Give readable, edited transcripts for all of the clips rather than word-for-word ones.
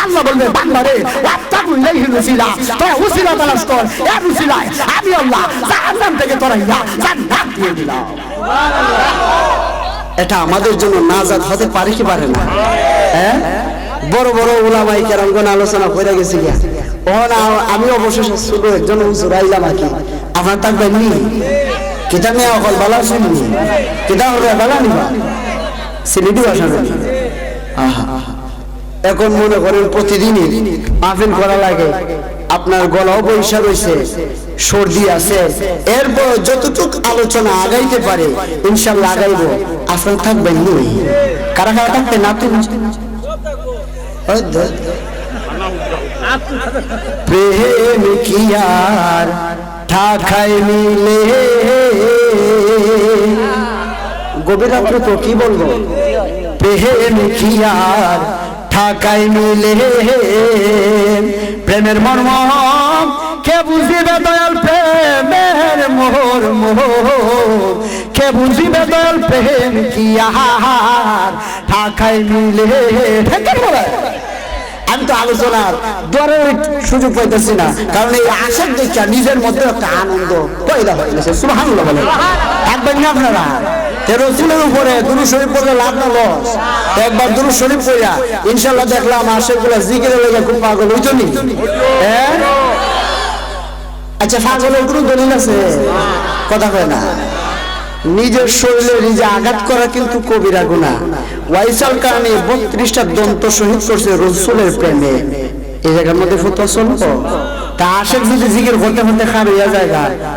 আল্লাহ বলবে বান্দারে ওয়াত্তাকু ইলাইহিল ওসিলা, তোরা ওসিলা তালাশ কর, এর ওসিলায় আমি আল্লাহ জাহান্নাম থেকে তোরাইয়া জান্নাত দিয়ে দিলাম। এটা আমাদের জন্য নাজাত হতে পারে কি পারে না? হ্যাঁ, বড় বড় উলামায়ে কেরামগণ আলোচনা করে গেছে গিয়া আমি অবশেষে ছোট একজন হুজুর আইলাম আর কি। আপনার থাকবেন নি কিতাব নিয়ে অকল বালা শুনবি, কিতাব হবে বালা নিবা সিলেটি ভাষা জানি। এখন মনে করেন প্রতিদিনই মাহফিল করা লাগে, আপনার গলাও বৈশা রয়েছে, সর্দি আছে, এরপর যতটুক আলোচনা আগাইতে পারে ইনশাল্লাহ আগাইব। আপনার থাকবেন নি? কারা কারা থাকবেন? না তুমি প্রেম কি আর ঠাখাই মিলে, গভীর রাত্রে তো কি বলবো, প্রেম কি আর ঠাকাই মিলে, প্রেমের মর্ম কে বুঝিবে দয়াল, প্রেমের মোহর মোহর কে বুঝিবে দয়াল, প্রেম কি আর ঠাকাই মিলে। আমি তো আলোচনার দরের সুযোগ পাইতেছি না, কারণ এই আশার দেখা নিজের মধ্যে একটা আনন্দ পয়দা হয়ে গেছে। সুবহানাল্লাহ বলে একবার না আপনারা রসুলের উপরে দুরূদ শরীফ পড়লে লাভ না লস? একবার দুরূদ শরীফ পড়িয়া ইনশাআল্লাহ দেখলাম আশেকগুলা জিকিরের লেগে খুব পাগল হইতো নি? হ্যাঁ, আচ্ছা পাগলের কোনো দলিল আছে? কথা কয় না। নিজের শরীরে নিজে আঘাত করা কিন্তু কবিরা গুনাহ। ওয়াইসাল কারণে 32টা দন্ত শহীদ করছে রসুলের প্রেমে। এই জায়গার মধ্যে ফতোয়া চলবো? তা আশেক যদি জিকির করতে করতে খার হইয়া যায়,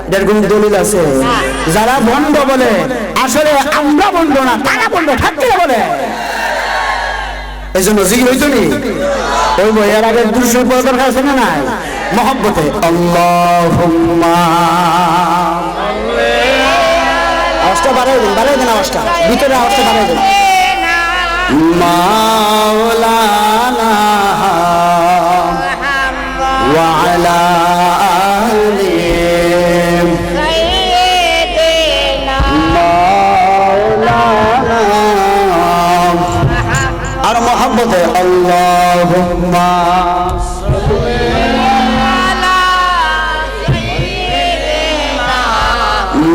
এটার কোন দলিল আছে? যারা ভণ্ড বলে আসলে আমরা ভণ্ড না, তারা ভণ্ড থাকতে বলে। এই জন্য জিকির হইতো নি? ওই এর আগে দুশোর পর দরকার আছে না নাই? মহব্বতে আল্লাহুম্মা, আওয়াজটা বাড়াই দেন আওয়াজটা, ভিতরে আওয়াজটা বাড়াই দেন। মাওলানা ওয়া আলা আলি সাইয়্যিদিনা মাওলানা, আর মহব্বতে আল্লাহুম্মা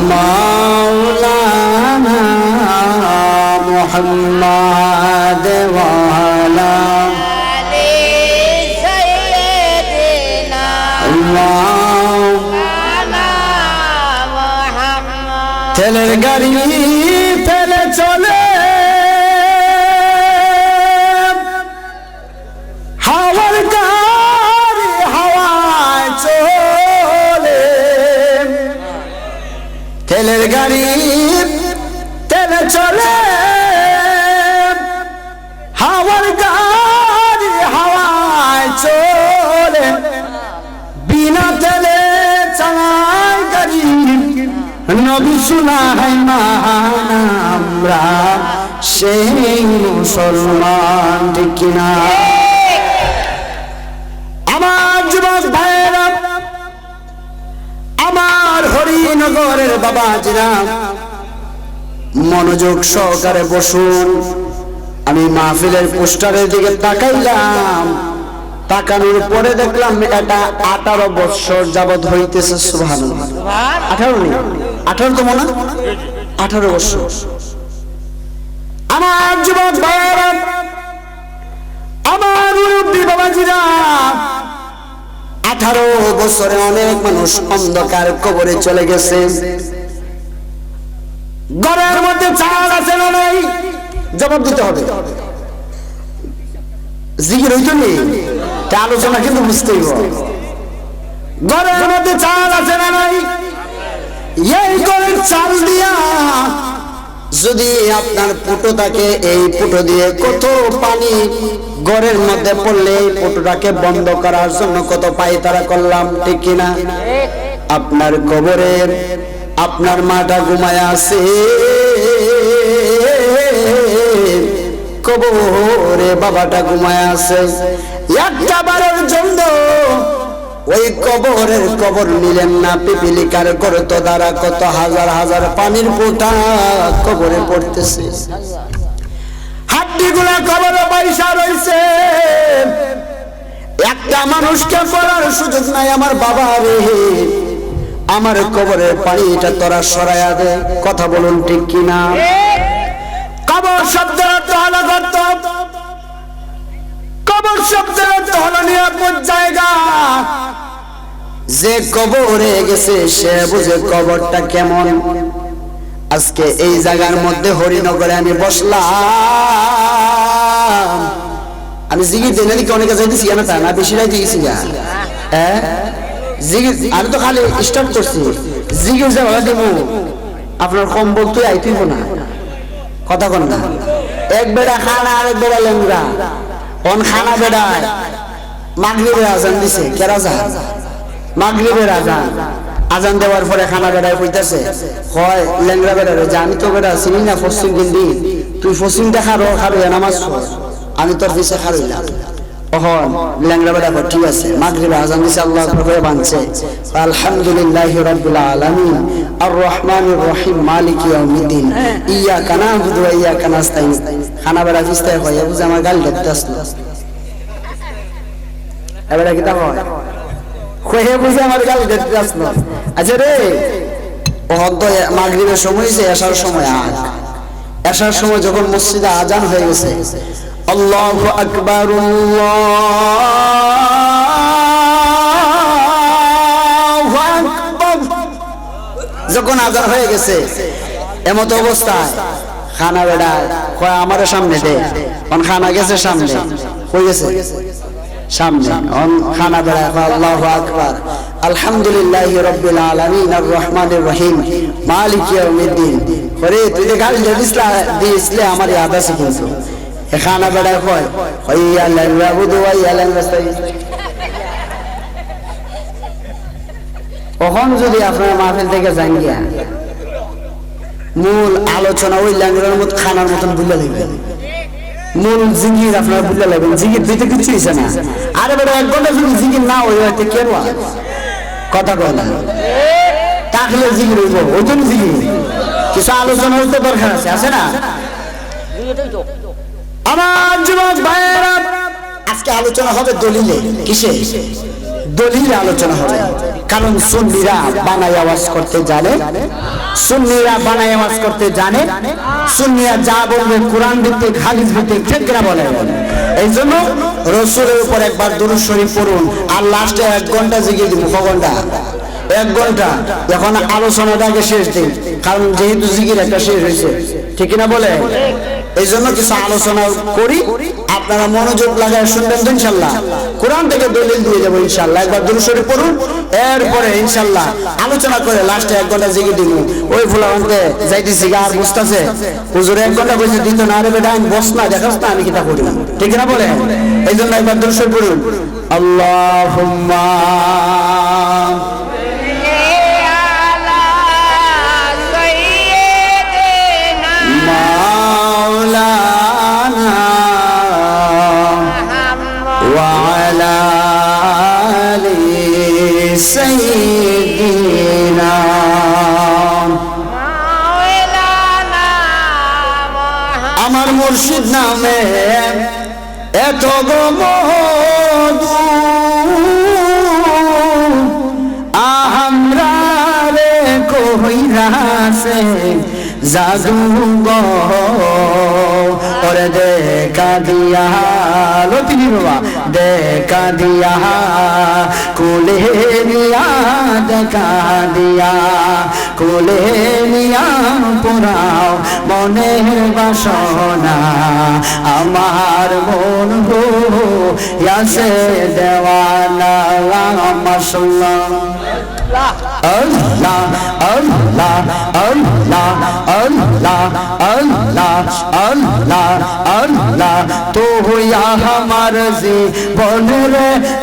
মাওলানা মুহাম্মাদ ওয়া আলা আলি সাইয়্যিদিনা মাওলানা মুহাম্মাদ। তেলের গাড়ি তেলে চলে, হাওয়ার গাড়ি হাওয়ায় চলে, তেলের গাড়ি তেলে চলে, হাওয়ার গাড়ি হাওয়ায় চলে, বিনা তেলে চালায় গাড়ি নবী শুনাই মান আমরা সেই মুসলমান। ঠিক কিনা? আমার যুবক ভাইয়েরা, আমার হরিনগরের বাবাজিরা, মনোযোগ সহকারে বসুন। আমি মাহফিলের পোস্টারের দিকে তাকাইলাম, তাকানোর পরে দেখলাম এটা 18 বছর যাবত হইতেছে। সুবহানাল্লাহ, 18 তো মনে 18 বছর। আমার যুবক ভাইয়েরা, আমার মুরব্বী বাবাজিরা, 18 বছরে অনেক মানুষ অন্ধকার কবরে চলে গেছে। ঘরের মধ্যে চাল আছে না নাই? জবাব দিতে হবে। জিকির হইতো নি? আলোচনা কিন্তু বুঝতেই হবে। ঘরের মধ্যে চাল আছে না নাই? এই ঘরের চাল দিয়া যদি আপনার ফুটো থাকে, এই ফুটো দিয়ে কত পানি ঘরের মধ্যে পড়লে এই ফুটোটাকে বন্ধ করার জন্য কত পায়তারা করলাম। ঠিক কিনা? আপনার কবরের আপনার মাটা ঘুমায় আছে, কবরে বাবাটা ঘুমায় আছে। একটা বারের জন্য ওই কবরের কবর নিলেন না, পিপিলিকার গর্ত দ্বারা কত হাজার হাজার পানির ফোঁটা কবরে পড়তেছে। হাড্ডিগুলা কবরে পয়সা রয়েছে, মানুষকে বলার সুযোগ নাই আমার বাবা রে, আমার কবরের পানিটা তোরা সরাইয়া দে। কথা বলুন ঠিক কিনা? কবর শব্দের অর্থ হলো গর্ত, কবর শব্দের অর্থ হলো নিরাপদ জায়গা। যে কবরে গেছে সে বুঝে কবরটা কেমন। আজকে এই জায়গার মধ্যে হরিনগরে আমি বসলাম, আমি জিগির দেন নাকি অনেকে যাইতেছি না, তা না বেশি রাইতে গেছি গা। হ্যাঁ জিগির আমি তো খালি স্টার্ট করছি, জিগির যে ভাড়া দিব আপনার কম্বল তুই আইতেইব না। কথা কন না, এক বেড়া খানা আর এক বেড়া লেঙ্গা। অন খানা বেড়ায় মাগরিবের আজান দিছে, কেরা যা মাগরিবের আজান, আজান দেওয়ার পরে খানা বেড়ায় কইতাছে, হয় লেংরা বেড়ারে যে আমি তো বেড়া চিনি না পশ্চিম গিন্দি, তুই পশ্চিমটা খারো খারো নামাজ আমি তোর পিছে খারইলাম। ওহন লেংরা বেড়া কয় ঠিক আছে, মাগরিবের আজান দিছে, আল্লাহ করে বানছে আলহামদুলিল্লাহি রাব্বিল আলামিন আর রহমানির রহিম মালিকি ইয়াউমিদ্দিন ইয়াকা না'বুদু ওয়া ইয়াকা নাস্তাইন। খানা বেড়া পিছতে কয় বুঝে আমার গাল দেখতে আসলো, এবারে কি তা হয় কয়ে বুঝে আমার গাল দেখতে আসলো। আচ্ছা রে ওহন তো মাগরিবের সময় হইছে, এশার সময় আগ, এশার সময় যখন মসজিদে আজান হয়ে গেছে, আল্লাহু আকবার আল্লাহু আকবার যখন আজান হয়ে গেছে, এমত অবস্থায় খানা বেড়া কয় আমার সামনে দে। অন খানা গেছে সামনে, কই গেছে সামনে, অন খানা বেড়া কয় আল্লাহু আকবার আলহামদুলিল্লাহি রাব্বিল আলামিন আর রহমানির রহিম মালিকি ইয়াউমিদ্দিন। করে তুই যে গাল দিসলে আমার ইয়াদ আছে, কিন্তু খানা বেড়া কয় ইয়া লা'বুদু ওয়া ইয়া নাস্তাইন। কখন যদি আপনার মাহফিল থেকে যান গিয়া মূল আলোচনা ওই ল্যাংড়ার মতো খানার মতন ভুলে লাগবেন, মূল জিগির আপনার ভুলে লাগবেন, জিগির দিতে কিছু হয়েছে না। আরে বেটা 1 ঘন্টা যদি জিগির না ওই হয়তো কেন কথা কয় না, তাহলে জিগির হইব, ওই জন্য জিগির কিছু আলোচনা হইতে দরকার আছে, আছে না? আমার যুবক ভাইয়েরা, আজকে আলোচনা হবে দলিলে। কিসে? দলিলে আলোচনা হবে। কারণ সুন্নিরা বানাই আওয়াজ করতে জানে, সুন্নিরা বানাই আওয়াজ করতে জানে, সুন্নিরা যা বলবে কোরআন ভিত্তিক হাদিস ভিত্তিক, ঠিক না বলে? এই জন্য রাসূলের উপর একবার দুরূদ শরীফ পড়ুন, আর লাস্টে 1 ঘন্টা জিকির দিব। কয় ঘন্টা? 1 ঘন্টা। এখন আলোচনাটাকে শেষ দিন, কারণ যেহেতু জিকির একটা শেষ হয়েছে, ঠিক না বলে? এই জন্য কিছু আলোচনা করি, আপনারা মনোযোগ লাগায় শুনবেন তো ইনশাআল্লাহ। কোরআন থেকে দলিল দিয়ে যাবো ইনশাআল্লাহ। একবার দুরূদ শরীফ পড়ুন, এরপরে ইনশাআল্লাহ আলোচনা করে লাস্টে 1 ঘন্টা জিকির দিব। ওই ফুলাওয়ানতে যাইতেছি আর বুঝতাছে হুজুর 1 ঘন্টা বসে দিত না, আরে বেটা আমি বস না, দেখাস না আমি কিতা করি, ঠিক না বলে? এই জন্য একবার দুরূদ শরীফ পড়ুন। আল্লাহুম্মা আমার মুর্শিদ নামে এত গো মধু, আমরা রে কইরাছে জাদু গো, ওরে দেখা দিয়া লতিনি বাবা, দেখা দিয়া কোলে নিয়া, দেখা দিয়া কোলে নিয়া পুরাও মনের বাসনা, আমার মন গো ইয়াসে দেওয়ানা। মাশাআল্লাহ আল্লাহ আল্লাহ আল্লাহ আল্লাহ আল্লাহ আল্লাহ আল্লাহ, তো হুয়া আমার জীবনের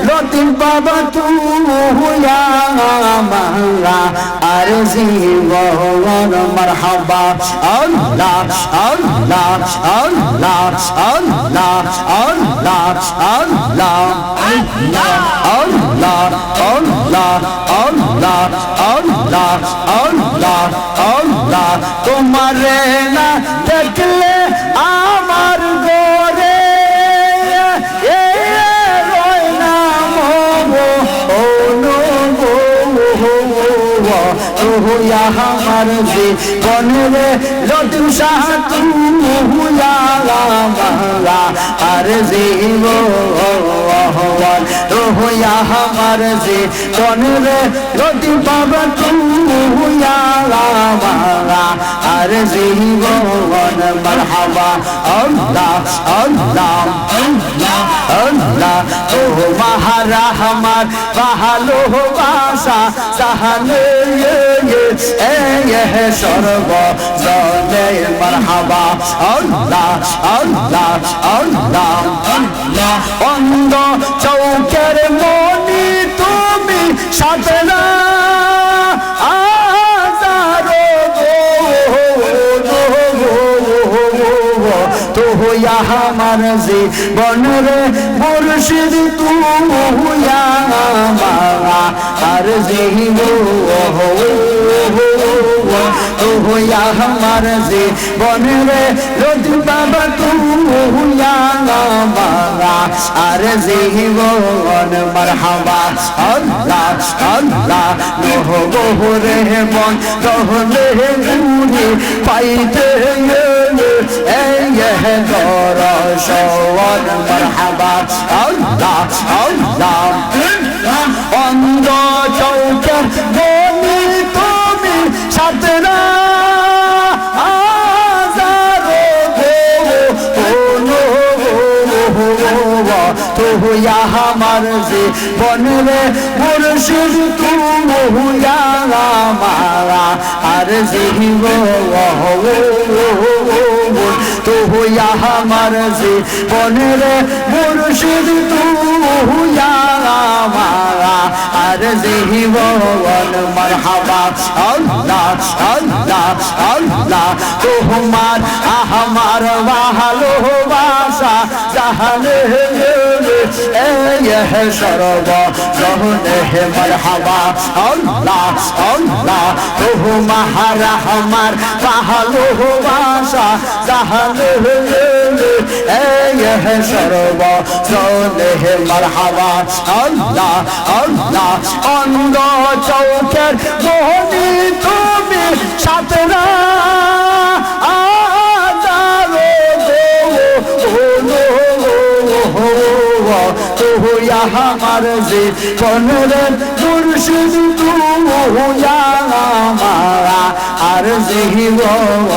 লতিফ বাবা, তু হুয়া আমারা আর জীবন মারহাবা। আল্লাহ আল্লাহ আল্লাহ আল্লাহ আল্লাহ আল্লাহ আল্লাহ আল্লাহ আল্লাহ আল্লাহ আল্লাহ আল্লাহ আল্লাহ, তোমারে না দেখলে আমার গোরে রয় না আমার জীবনের লতিফ শাহ তুইয়া আর জীবন রোহিয়া আমার জীবনের লতিফ বাবা তুইয়া আর জীবন মারহাবা আল্লাহ আল্লাহ আল্লাহ ও মহারহমান ভালোবাসা জাহানে সর্ব জনে মারহাবা আল্লাহ আল্লাহ আল্লাহ আল্লাহ অন্ধ চৌকের মনি তুমি সাধনা আমার জীবনের মুর্শিদ তুইয়া আর তুইয়া আমার জীবনের লতিফ বাবা তুইয়া আর জীবন মারহাবা আল্লাহ আল্লাহ নহবরে মন রহলে গুরি পাইতে দরশন মারহাবা আল্লাহ আল্লাহ অন্ধ চৌকের মনি তুমি সাধনা তুইয়া আমার জীবনের মুর্শিদ তুইয়া আর তুইয়া আমার জীবনের মুর্শিদ তুইয়া আর জীবন মারহাবা আল্লাহ আল্লাহ আল্লাহ তোমার আমার ভালোবাসা জাহানে সর্ব জহনে মারহাবা আল্লাহ আল্লাহ তোমার আমার ভালোবাসা জাহানে সর্ব জহনে মারহাবা আল্লাহ আল্লাহ অন্ধ চৌকের মোহনী তুমি সাধনা তুইয়া আমার জীবনের মুর্শিদ তুইয়া আর জীবন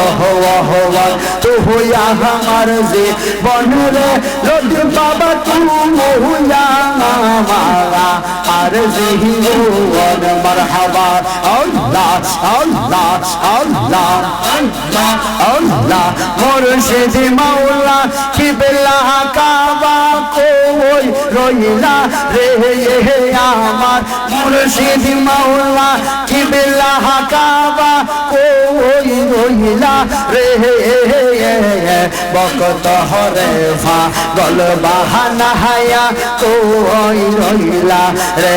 তুইয়া আমার জীবনের লতিফ বাবা তুইয়া আর জীবন মারহাবা আল্লাহ আল্লাহ আল্লাহ আল্লাহ আল্লাহ মুর্শিদ মাওলা কিবলা কাবা কই রইলা রে আমার মুর্শিদ মাওলা কিবলা কাবা কই রইলা রে বকত হরে ফা গল বাহানা হায়া কই রইলা রে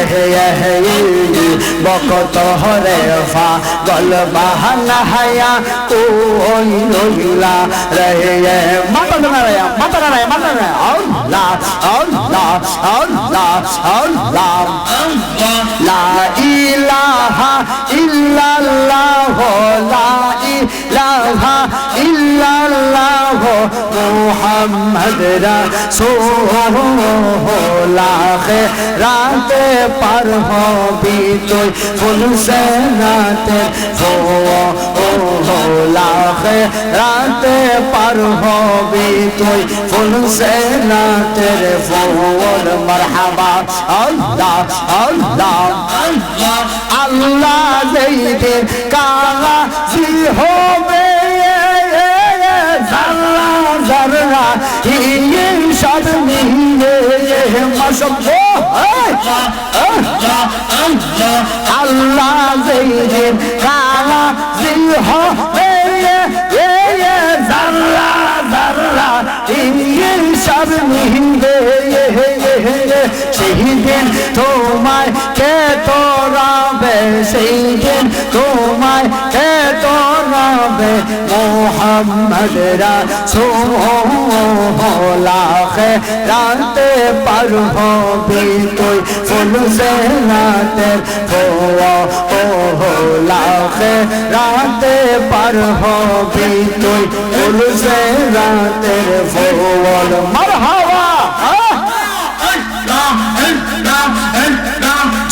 বকত হরে ফা গল বাহানা হায়া কই রইলা রে মাতা নারায়া মাতা নারায়া মাতা নারায়া আল্লাহ আল্লাহ আল্লাহ আল্লাহ লা ইলাহা ইল্লাল্লাহ লা ইলাহা ইল্লাল্লাহ মুহাম্মদ রাসূল রাতে পার হবি তুই ফুল সে রাতে লাখে রাতে পার হবি তুই ফুল সে রাতে ফুল মারহাবা আল্লাহ আল্লাহ আল্লাহ যেইতে কালা জি হবে জাল্লা জাররা সব নিয়ে মশব আল্লাহ যেইতে কালা জি হবে জাল্লা জাররা সব নিয়ে সেই দিন তোমায় কে তোরাবে সেই দিন তোমায় কে তোরাবে পাবে মোহাম্মদ রাসূল আখিরাতে পার হবি তুই ফুল সে রাতের ফুল আখিরাতে পার হবি তুই ফুল সে রাতের ফুল মারহাবা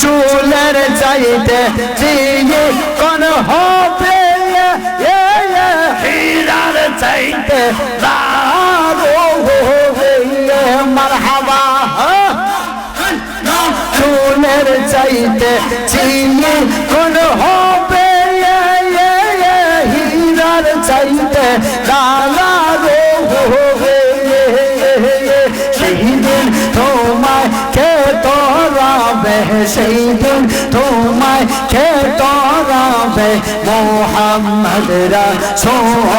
চুলের চাইতে চিনি কোন হবে হীরার চাইতে মারহাবা চুলের চাইতে চিনি কোন হবে হীরার চাইতে দাদা সেই দিন তোমায় কে তোরাবে সেই দিন তোমায় কে তোরাবে মোহাম্মদ রাসূল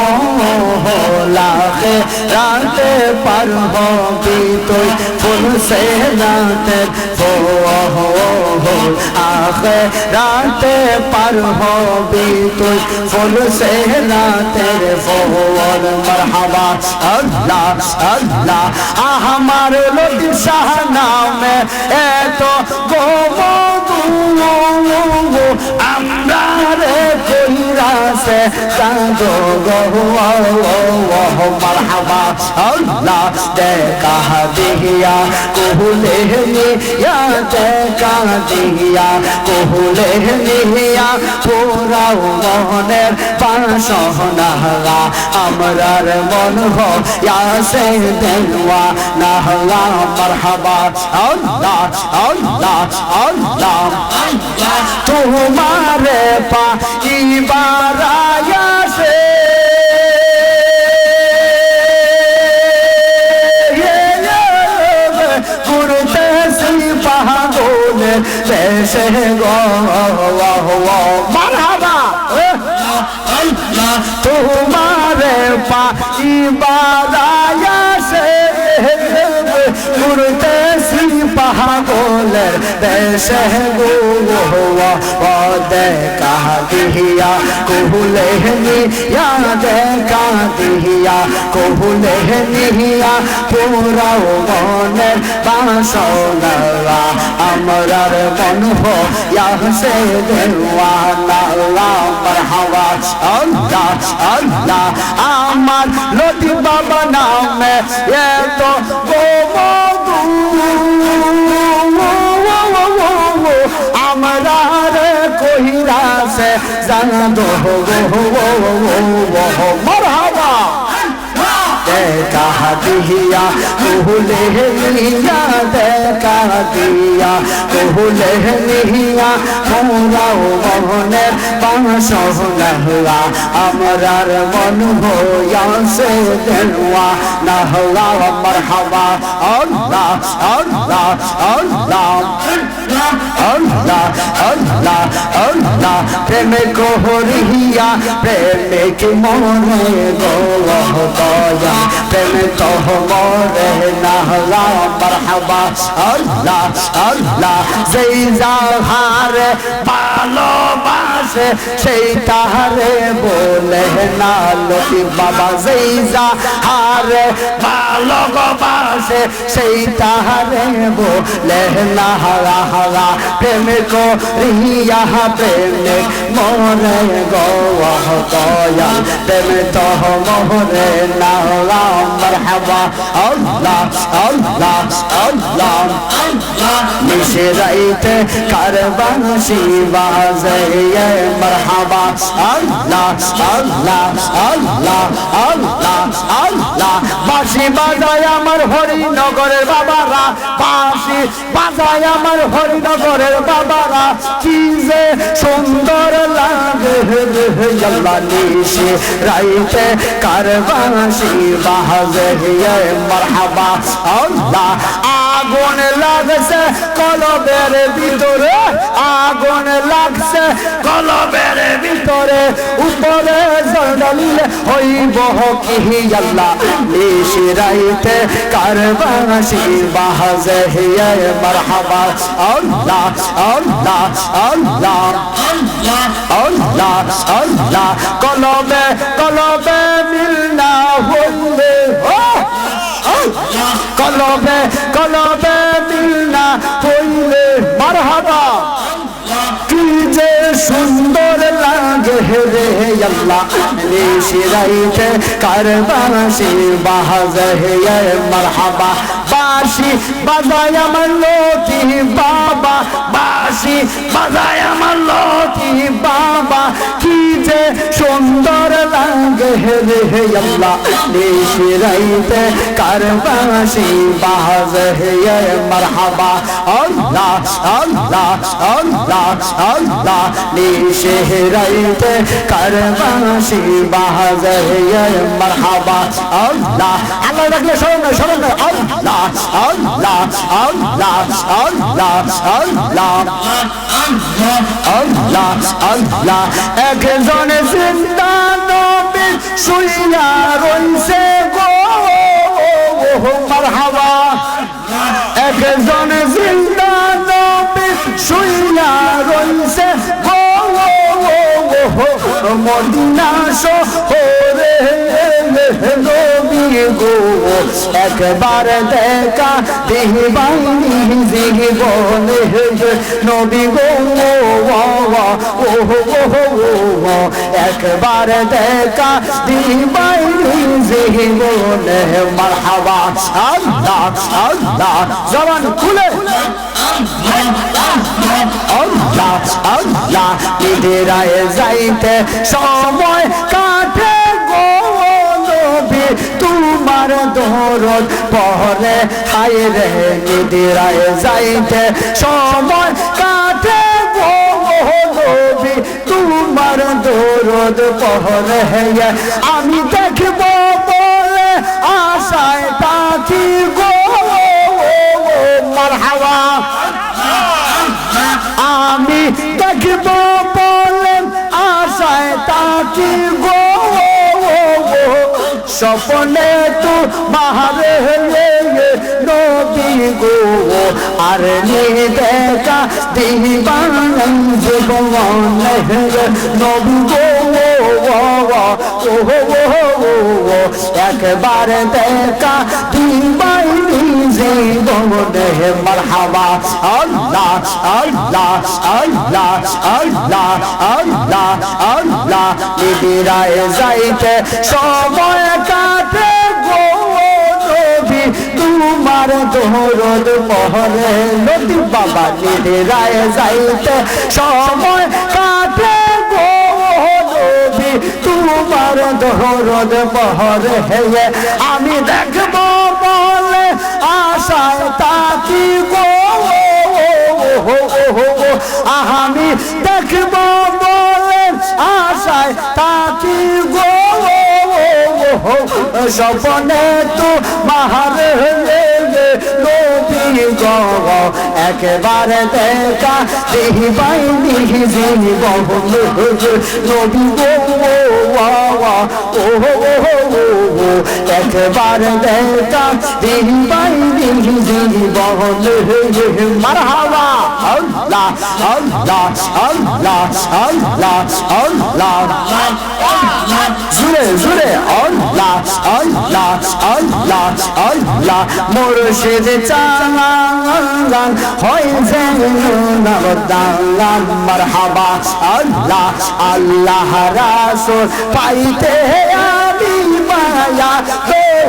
আখিরাতে পার হবি তুই ফুল সে রাতের ফুল আখিরাতে পার হবি তুই ফুল সে রাতের ফুল মারহাবা আল্লাহ আল্লাহ আমার লতিফ শাহ নামে এত গোমধু আমরা রে কইরাছে সাদো গো মারহাবা আল্লাহ দেখা দিয়া কোহলে নিয়া দেখা দিয়া কোহলে নিয়া পুরাও মনের বাসনা আমরার মন হইয়াছে দেওয়া না মারহাবা আল্লাহ আল্লাহ আল্লাহ তোমারে পাইবার আয়াসে করতেছি পাগল দেশে গো মারহাবা তোমারে পাইবার আয়াসে করতেছি পাগলের দেশে গো দেখা দিয়া কোহলে নিয়া দেখা দিয়া কোহলে নিয়া পুরাও মনের বাসনা আমরার মন হইয়াছে দেওয়ানা মারহাবা আল্লাহ আল্লাহ আমার লতিফ বাবা নামে এত গোমধু আমরার কহিরাছে জানো মারহাবা দেখা দিয়া কোহলে নিয়া দেখা দিয়া কোহলে নিয়া পুরাও মনের বাসনা আমরার মন হইয়াছে দেওয়া না মারহাবা আল্লাহ আল্লাহ আল্লাহ আল্লাহ আল্লাহ আল্লাহ প্রেমে কোহরিয়া প্রেমে কি মনে গো দয়া প্রেমে তো মরে না মারহাবা আল্লাহ আল্লাহ যেই যাহারে ভালোবাসে সেই তাহারে বলে না লতিফ বাবা যেই যাহারে ভালোবাসে সেই তাহারে বলে না প্রেমে করিয়া প্রেমে মরে গো দয়া প্রেমে তো মরে না মারহাবা আল্লাহ আল্লাহ আল্লাহ নিশে রাইতে কারবানশি বাজে মারহাবা আল্লাহ আল্লাহ আল্লাহ আল্লাহ আল্লাহ বাঁশি বাজায় আমার হরিনগরের বাবারা বাঁশি বাজায় আমার হরিনগরের বাবারা কি যে সুন্দর লাগে আল্লাহ নিশে রাইতে কারবানশি বাজে মারহাবা আল্লাহ আগুন লাগছে কলবের ভিতরে আগুন লাগছে কলবের ভিতরে উপরে জড়ালিলে হইব কি আল্লাহ নিশি রাইতে কারবানশি বাজে মারহাবা আল্লাহ আল্লাহ আল্লাহ আল্লাহ আল্লাহ কলবে আল্লাহ নিশিরাইতে কারবাসি বাজে মারহাবা বাঁশি বাজায় আমার লতি বাবা বাঁশি বাজায় আমার লতি বাবা কি যে সুন্দর লাগে রে আল্লাহ নিশিরাইতে কারবাসি বাজে মারহাবা আল্লাহ আল্লাহ আল্লাহ আল্লাহ নিশিরাইতে কারবাসি বাজে মারহাবা আল্লাহ আল্লাহ রাখলে স্মরণ আল্লাহ আল্লাহ আল্লাহ আল্লাহ আল্লাহ আল্লাহ আল্লাহ একজন জিন্দা নবী শুইয়া রইছে গো মারহাবা একজন জিন্দা নবী শুইয়া রইছে গো মদিনা শহরে নবী গো একবার দেখা দিবানি জীবনে নবী গো একবার দেখা দিবানি জীবনে মারহাবা আল্লাহ আল্লাহ জবান খুলে আল্লাহ আল্লাহ নিদেরায় যাইতে সময় কাটে গো নবী তোমার দরদ পড়ে হায় রে নিদেরায় যাইতে সময় কাটে গো নবী তোমার দরদ পড়ে আমি দেখব বলে আশায় তাকি গো মারহাবা আমি দেখব বলে আশায় তাকি গো স্বপ্নে তো বাহারে নবী গো আর দেখা দিবান জীবনে নবী গো একবার দেখা দিবান জীবনে মারহাবা আল্লাহ আল্লাহ আল্লাহ আল্লাহ আল্লাহ আল্লাহ নিদিরায় যাইতে সময় কাটে গো নবী তোমার দরদ পড়ে নবী বাবা নিদিরায় যাইতে সময় কাটে গো নবী তোমার দরদ পড়ে আমি দেখব বলে আশায় তাকি গো আমি দেখব বলে আশায় তাকি গো স্বপ্নে তো বাহারে নবী গো একবার দেখা দিবানি জীবনে নবী গো একবার দেখা দিবানি জীবনে মারহাবা আল্লাহ আল্লাহ আল্লাহ আল্লাহ আল্লাহ জুড়ে জুড়ে আল্লাহ আল্লাহ আল্লাহ আল্লাহ মুর্শিদ চালান হয় যেন নবদান মারহাবা আল্লাহ আল্লাহ রাসূল পাইতে আমি মায়া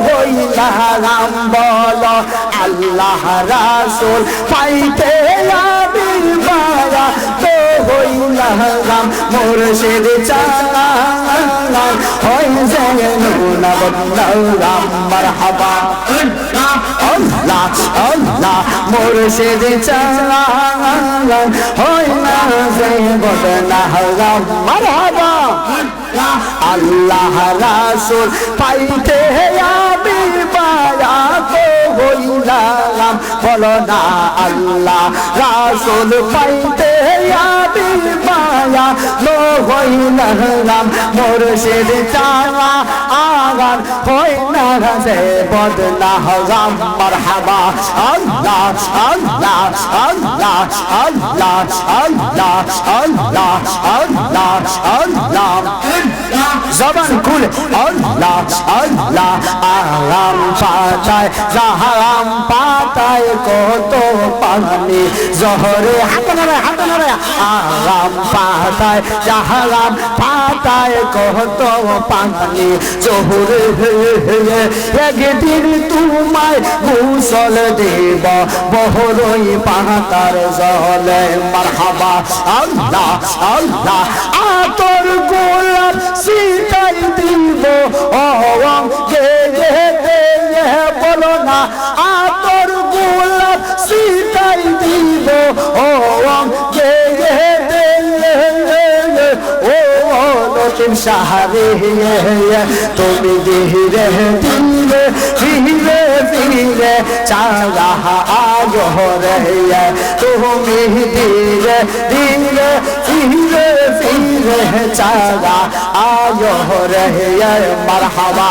হইলাম বলো আল্লাহ রাসূল পাইতে আমি মায়া হইলাম মুর্শিদ চালান হয় যেন নবদান মারহাবা আল্লাহ আল্লাহ মুর্শিদ চালান হয় না যে বদনা মারহাবা আল্লাহ রাসূল পাইতে আমি মায়া হইলাম বলো না আল্লাহ রাসূল পাইতে আমি মায়া হইলাম মুর্শিদ চালা আগান হয় না যে বদনা মারহাবা আল্লাহ আল্লাহ আল্লাহ আল্লাহ আল্লাহ আল্লাহ আল্লাহ আল্লাহ জবান খুলে আল্লাহ আল্লাহ আরাম পাতায় জাহারাম পাতা পাতায় কত পানি জহরে হাতে নারে আরাম পাতায় জাহারাম পাতায় কত পানি জহরে একদিন তোমায় গোসল দেব বহরই পাতার জলে মারহাবা আল্লাহ আল্লাহ আতর গোলাপ সিটাই দিব গে বলো না আতর গোলাপ সিটাই দিব গে ও নতুন সাহারে তুমি ধীরে ধীরে ফিরে ফিরে চালা আয় রে তুমি ধীরে ধীরে ফিরে ফিরে চালা আয় রে মারহাবা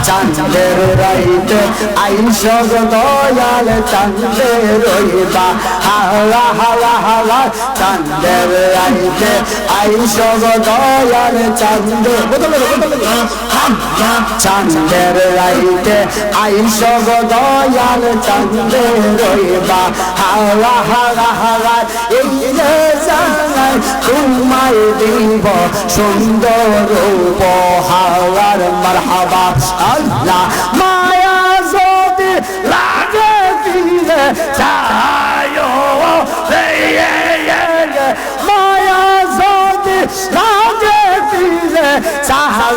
চাঁদের রাইতে আইসো দয়াল চাঁদের রইবা হাওয়া হাওয়া হাওয়া চাঁদের রাইতে আইসো দয়াল চাঁদের চাঁদের রাইতে আইসো দয়াল চাঁদের রইবা হাওয়া হাওয়া হাওয়া এই জানাই তোমায় দিব সুন্দর উপহার মারহাবা আল্লাহ মায়া যদি লাগে দিলে চায়ো মায়া যদি লাগে দিলে চাহা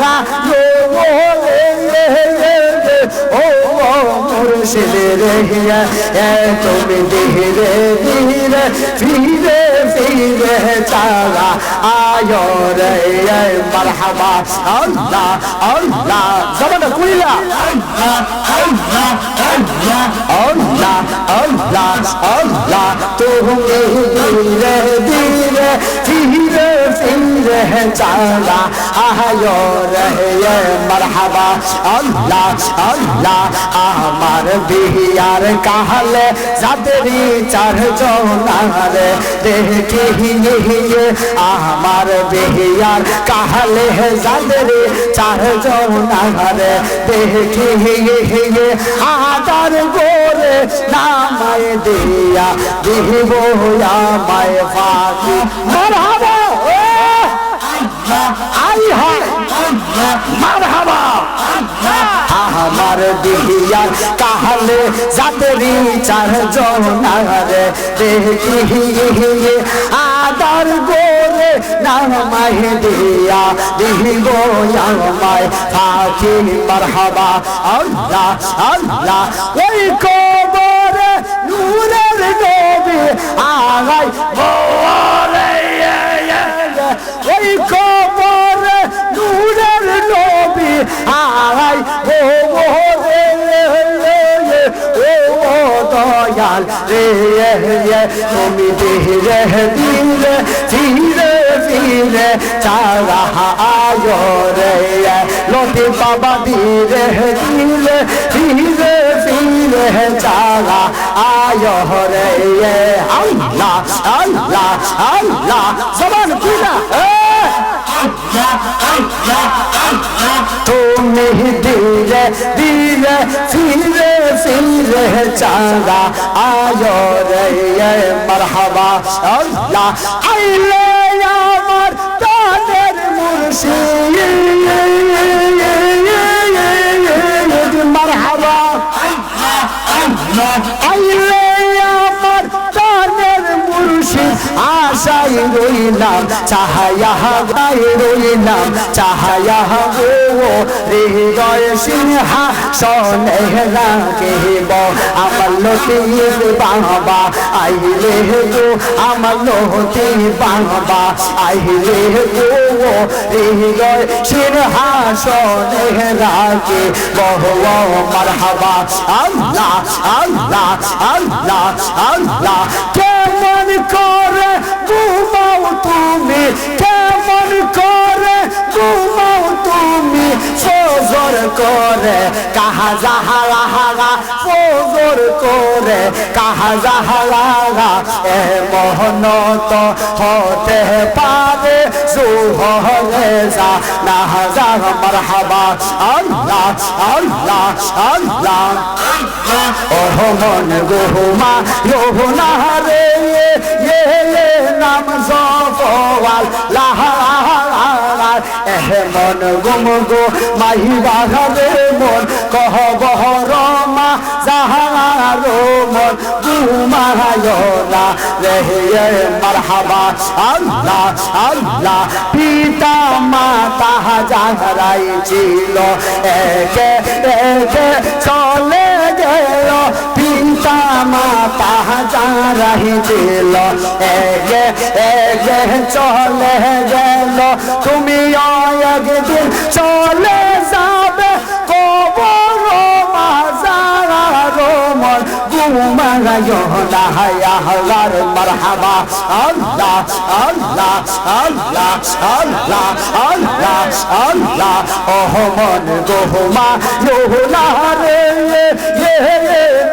ও মুর্শিদ রে তুমি ধীরে ধীরে ফিরে ফিরে চালা আয় রে মারহাবা আল্লাহ আল্লাহ জবানটা কুইলা আল্লাহ আল্লাহ আল্লাহ আল্লাহ তুমি ধীরে ধীরে ফিরে ফিরে চালা আয় রে মারহাবা আল্লাহ আল্লাহ আমার বিয়ার কাহলে যাদেরই চারজনারে দেখি আমার বিয়ার কাহলে যাদেরই চারজনারে দেখি আদার গোরে নামায় দিয়া দিব আমায় ফাঁকি মারহাবা আই হয় মারহাবা আমার দিয়ার কাহলে যাদেরই চারজনারে দেখি আদার গোরে নামায় দিয়া দিব আমায় ফাঁকি মারহাবা আল্লাহ আল্লাহ ওই কবরে নূরের নবী আগাই বলে ওই কবরে নূরের নবী আগাই দয়াল রে তুমি ধীরে ধীরে ধীরে ফিরে চালা আয় রে লতি বাবা ধীরে ধীরে ধীরে ফিরে চালা আয় রে আল্লাহ আল্লাহ আল্লাহ জবান খুলা তুমি ধীরে ধীরে ফিরে ফিরে চালা আয় রে মারহাবা আল্লাহ আইলে আমার তাদের মুর্শিদ মারহাবা আইলে আমার তাদের মুর্শিদ আশাই রইলাম চাহায়া গাই রইলাম চাহায়া ও হৃদয় সিংহা সনে রাখিব আমার লতিফ বাবা আইলে গো আমার লতিফ বাবা আইলে গো হৃদয় সিংহা সনে রাখিব মারহাবা আল্লাহ আল্লাহ আল্লাহ আল্লাহ কেমন করে ঘুমাও তুমি কেমন করে ঘুমাও তুমি ফজর করে কাহা জাহারা ফজর করে কাহা জাহারা এমন তো হতে পারে সুহরে যা না হাজার মারহাবা আল্লাহ আল্লাহ আল্লাহ ওহ মন গোহমা লোহনা রে নাম সফওয়াল লাহার এমন গুমগো মাহি বাঘাবে মন কহবহ রমা জাহারো মন গুমায়না রে মারহাবা আল্লাহ আল্লাহ পিতা মাতা জাহরাই ছিল একে একে চলে গেল পিতা মাতা জাহরাই ছিল একে একে চলে গেল তুমিও একদিন চলে যাবে কবর মাজারো মন গুমায়ো না হায়ার মারহাবা আল্লাহ আল্লাহ আল্লাহ আল্লাহ আল্লাহ আল্লাহ ওহ মন গোহমা লোহনা রে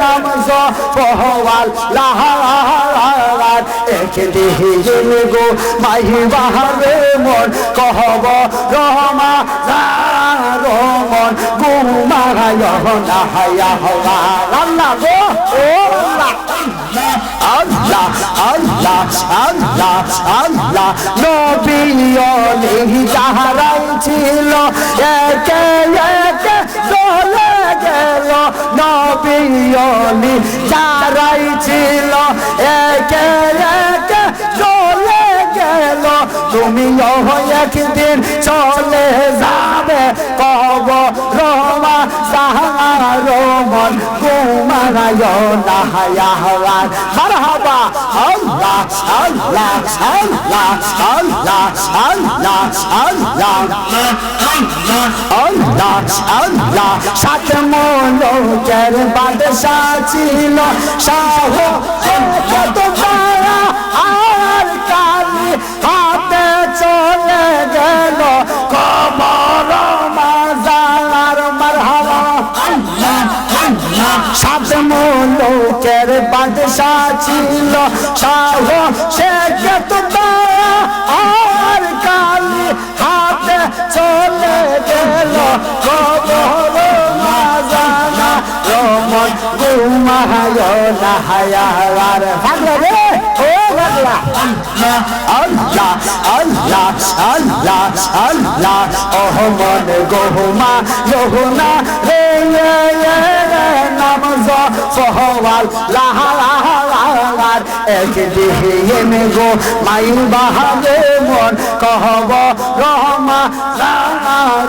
নাম সফওয়াল লাহার একদিন গো মাহি বাহারে মন কহব রহমা রমন গুমায় না হায়া হওয়া আল্লাহ গো ও আল্লাহ আল্লাহ আল্লাহ আল্লাহ নবী ওলি যাহারাই ছিল একে একে চলে গেল নবী ওলি যাহারাই ছিল একে একে চলে গেল তুমিও একদিন চলে যাবে কবর রমা সাহারো মন গুমায় না হায়া হওয়ার মারহাবা আল্লাহ আল্লাহ আল্লাহ আল্লাহ আল্লাহ আল্লাহ আল্লাহ আল্লাহ সাত মুলুকের বাদশা ছিল শাহ কত তারা আর কালি হাতে চলে গেল কবর মাজার মারহাবা সাত মুলুকের বাদশা ছিল শাহ শেখ তারা আর কালি হাতে চলে গেল কবর মাজার রমন গুমায় না হায়ার ভাগলা রে ও ভাগলা আল্লাহ আল্লাহ আল্লাহ আল্লাহ ওহ মন গোহমা লোহনা রে নাম সফওয়াল লাহার একদিন গো মাই বাহারে মন কহব রহমা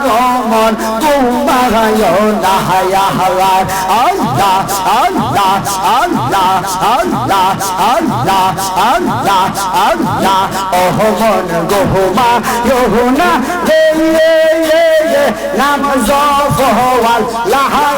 রমন গুমায় না হায়া হওয়ার আল্লাহ আল্লাহ আল্লাহ আল্লাহ আল্লাহ আল্লাহ আল্লাহ ওহ মন গোহমা লোহনা রে নাম সফওয়াল লাহার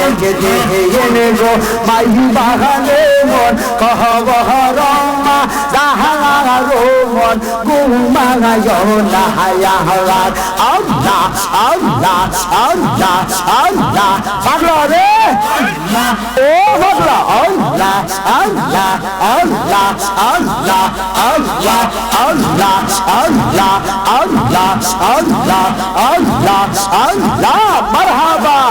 একদিন গো মাই বাহারে মন কহব রমা জাহারো মন গুমায় না হায়া হওয়ার আল্লাহ আল্লাহ আল্লাহ আল্লাহ পাগলা রে ও পাগলা আল্লাহ আল্লাহ আল্লাহ আল্লাহ আল্লাহ আল্লাহ আল্লাহ আল্লাহ আল্লাহ আল্লাহ আল্লাহ মারহাবা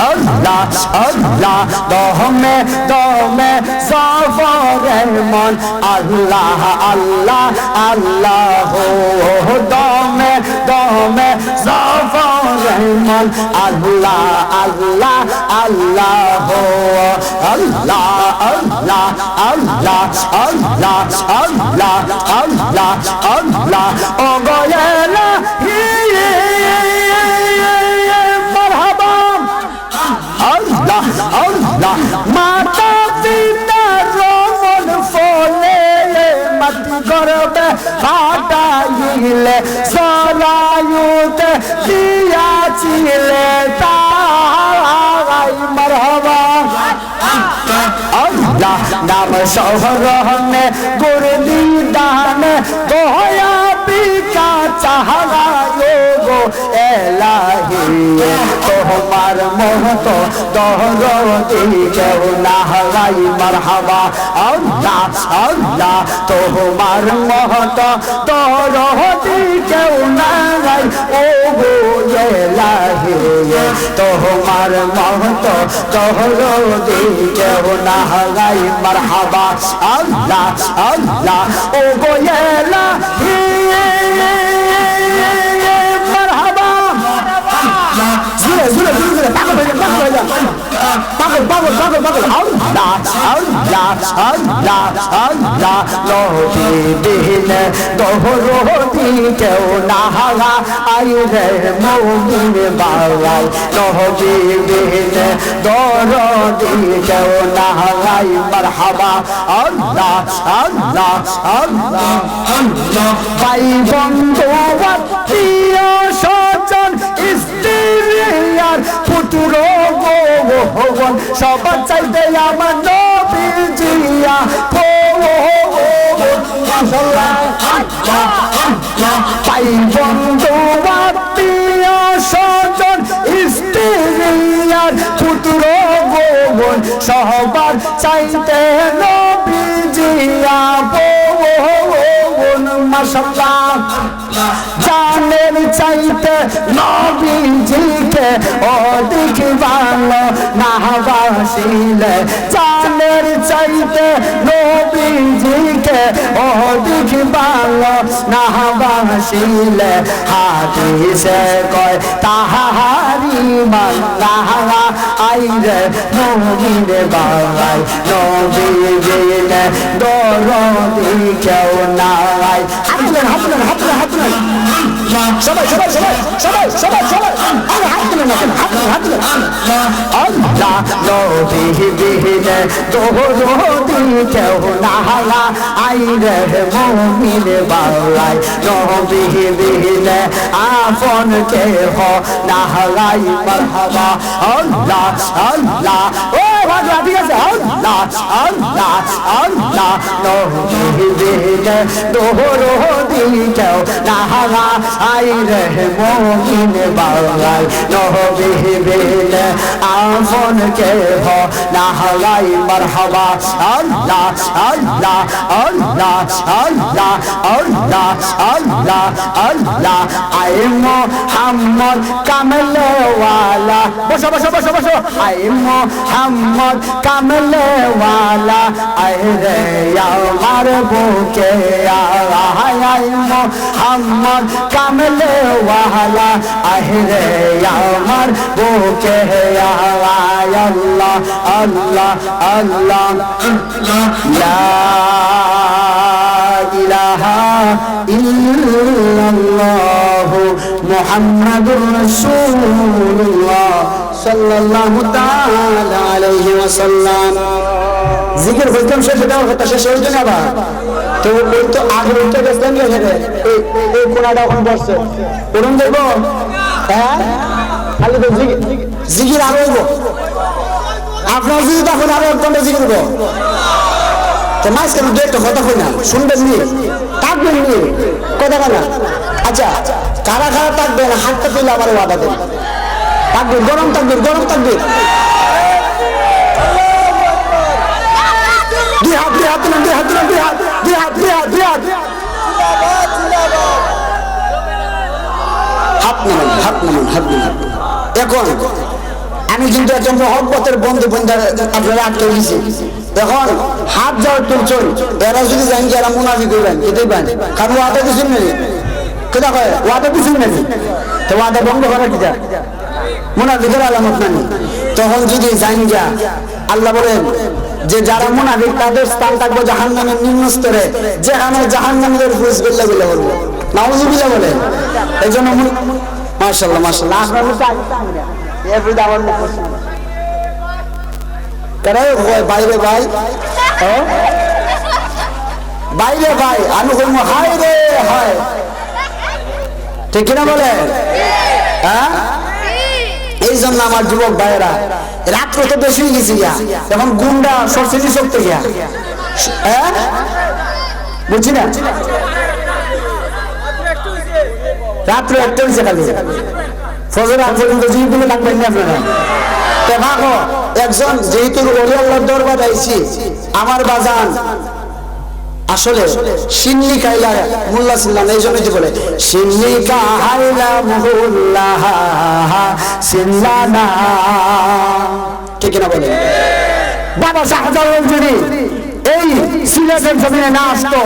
আল্লাহ আল্লাহ দমে দমে সফরে মন আল্লাহ আল্লাহ আল্লাহ দমে দমে সফরে মন আল্লাহ আল্লাহ আল্লাহ আল্লাহ আল্লাহ আল্লাহ আল্লাহ আল্লাহ আল্লাহ আল্লাহ ও গয়েলা মারহাবা আল্লাহ আল্লাহ মাতা পিতা রমন ফলে মাটি গর্বে ফাটাইলে সরায়ুতে দিয়াছিলে তাই মারহাবা আল্লাহ নাম শহরনে গুরদি দানে দয়া नबी का चाहना गो एलाही তোমার মহতো দরদি কেউ না হারাই মারহাবা আল্লাহ আল্লাহ তোমার মহতো দরদি কেউ না হারাই ও গো এলাহি তোমার মহতো দরদি কেউ না হারাই মারহাবা আল্লাহ আল্লাহ ও গো এলাহি পাগল পাগল পাগল পাগল আল্লাহ আল্লাহ আল্লাহ আল্লাহ নবী বিনে দরদি কেউ না হারা আইরে মুমিন বালাই নবী বিনে দরদি কেউ না হারাই মারহাবা আল্লাহ আল্লাহ আল্লাহ আল্লাহ ভাই বন্ধু আত্মীয় স্বজন স্ত্রী আর পুত্র ভগবান সবার চাইতে আমার নবীজিয়া পাই বন্ধু আত্মীয় স্বজন স্ত্রী আর পুত্র ভগবান সবার চাইতে নবীজিয়া মাশাআল্লাহ জানের চাইতে নবীজিকে অধিক ভালো না বাসিলে জানের চাইতে নবীজিকে অধিক ভালো না বাসিলে হাদিসে কয় তাহারি মান্না আইরে মুমিন বালাই নবী বিনে দরদি কেউ নাই হাতলেন হাতলেন হাতলেন হাতলেন সবাই সবাই সবাই সবাই সবাই সবাই আরে হাতলেন হাতলেন হাতলেন আল্লাহ নবী বিনে দরদি কেউ নাই আইরে মুমিন বালাই নবী বিনে আপন কেহ নাই মারহাবা আল্লাহ আল্লাহ ও ভাগলা ঠিক আছে আল্লাহ আল্লাহ আল্লাহ নবী বিনে দরদি কেউ নাই আইরে মুমিন বালাই নবী বিনে আপন কেহ নাই মারহাবা আল্লাহ আল্লাহ আল্লাহ আল্লাহ আল্লাহ আল্লাহ আল্লাহ আই মুহাম্মদ কামলে ওয়ালা বসো বসো বসো বসো আই মুহাম্মদ কামলে ওয়ালা আই রে আমার বুকে আই মুহাম্মদ কামলে ওয়ালা আই রে আমার বুকে আল্লাহ আল্লাহ আল্লাহ লা ইলাহা ইল্লাল্লাহ মুহাম্মাদুর রাসূলুল্লাহ সাল্লাল্লাহু তাআলা আলাইহি ওয়াসাল্লাম জিকির বলতাম শেষ দেওয়ার কথা শেষ হয়ে যাবে আবার তো ওই তো আগে উঠে গেছেন এখানে এই কোনাটা এখন বসছে করুন দেখবো হ্যাঁ খালি তো জিকির আরো হইব আপনার যদি তখন আরো এক ঘন্টা জিকির হইব তো মাঝখানে দু একটা কথা কই না শুনবেন নি থাকবেন নি কথা বলা আচ্ছা কারা কারা থাকবেন হাতটা তুলে আবার ওয়াদা দেন থাকবেন গরম থাকবেন গরম থাকবেন দুই হাত দুই হাত দুই হাত দুই হাত দুই হাত দুই হাত দুই হাত হাত নামান হাত নামান হাত নামান এখন আমি কিন্তু একজন মহব্বতের বন্ধু বন্ধু আপনারা আটকে দিয়েছি এখন হাত যাওয়ার তুলছেন এরা যদি জানেন যে এরা মুনাফি করবেন এটাই পান কারণ ওয়াদা কিছু নেই কেটা কয় ওয়াদা কিছু নেই তো ওয়াদা বন্ধ করার কিটা মুনাফিকের আলামত নানি তখন যদি জানি যা আল্লাহ বলেন যে যারা মুনাফিক তাদের স্থান থাকবে জাহান্নামের নিম্ন স্তরে যেখানে জাহান্নামীদের ফুস গল্লা গল্লা বলবো নাউযুবিল্লাহ বলেন এই জন্য মাশাআল্লাহ মাশাআল্লাহ আপনার এভরিডে আমার মুখ করে বাইরে ভাই বাইরে ভাই আমি কইম হায় রে হায় ঠিক কিনা বলে হ্যাঁ এই জন্য আমার যুবক ভাইয়েরা রাত্র তো বেশি হয়ে গেছি এখন গুন্ডা সরষেজি চলতে গিয়া হ্যাঁ বুঝছি না রাত্রে একটা হয়েছে খালি ফজর আগ পর্যন্ত জিগুলো থাকবেন না আপনারা। তো ভাগো একজন যেহেতু ওলি আল্লাহর দরবার আইছি আমার বাজান আসলে সিন্নি খাইলা মোল্লা ছিলাম এই জন্যই বলে সিন্নি খাইলা মোল্লা সিল্লানা ঠিক না বলে বাবা শাহজালাল যদি এই সিলেটের জমিনে না আসতো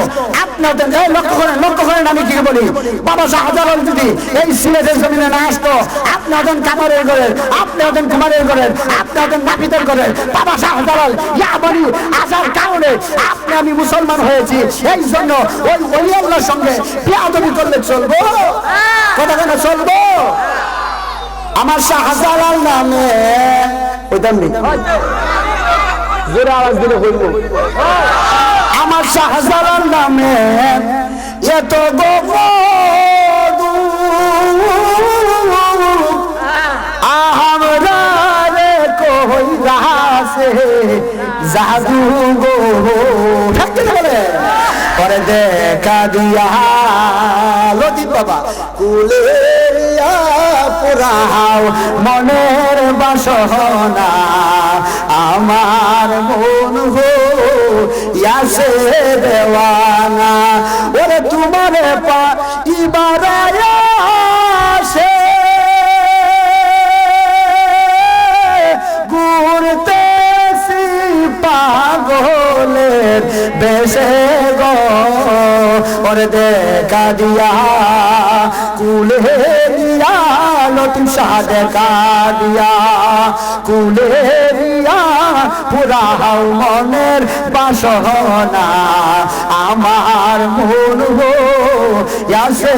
আপনাদের লক্ষ্য করেন আমি কি বলি বাবা শাহজালাল যদি এই সিলেটের জমিনে না আসতো আপনি হতেন কামারের ঘরের, আপনি হতেন কুমারের ঘরের, আপনি হতেন নাপিতের ঘরের। বাবা শাহজালাল ইয়াবাড়ি আসার কারণে আপনি আমি মুসলমান হয়েছি। এই জন্য ওই ওলি আল্লাহর সঙ্গে বেয়াদবি করলে চলবো? কথা কেন চলবো? আমার শাহজালাল নামে ওইটার নেই জোরে আওয়াজ দিলে বলবো আমার শাহজালাল নামে এত আমরা রে কইরাছে জাদু গো থাকতে বলে পরে দেখা দিয়া লতিফ বাবা কুলিয়া পুরাও মনের বাসনা আমার মন হো ইয়াসে দেওয়ানা ওরে তোমারে পাইবারায় আসে ঘুরতেছি পাগলের বেশে গো ওরে দেখা দিয়া কুলে দিয়া লতিফ শাহ দেখা দিয়া কুলে দিয়া পুরাও মনের বাসনা আমার মন হো ইয়াসে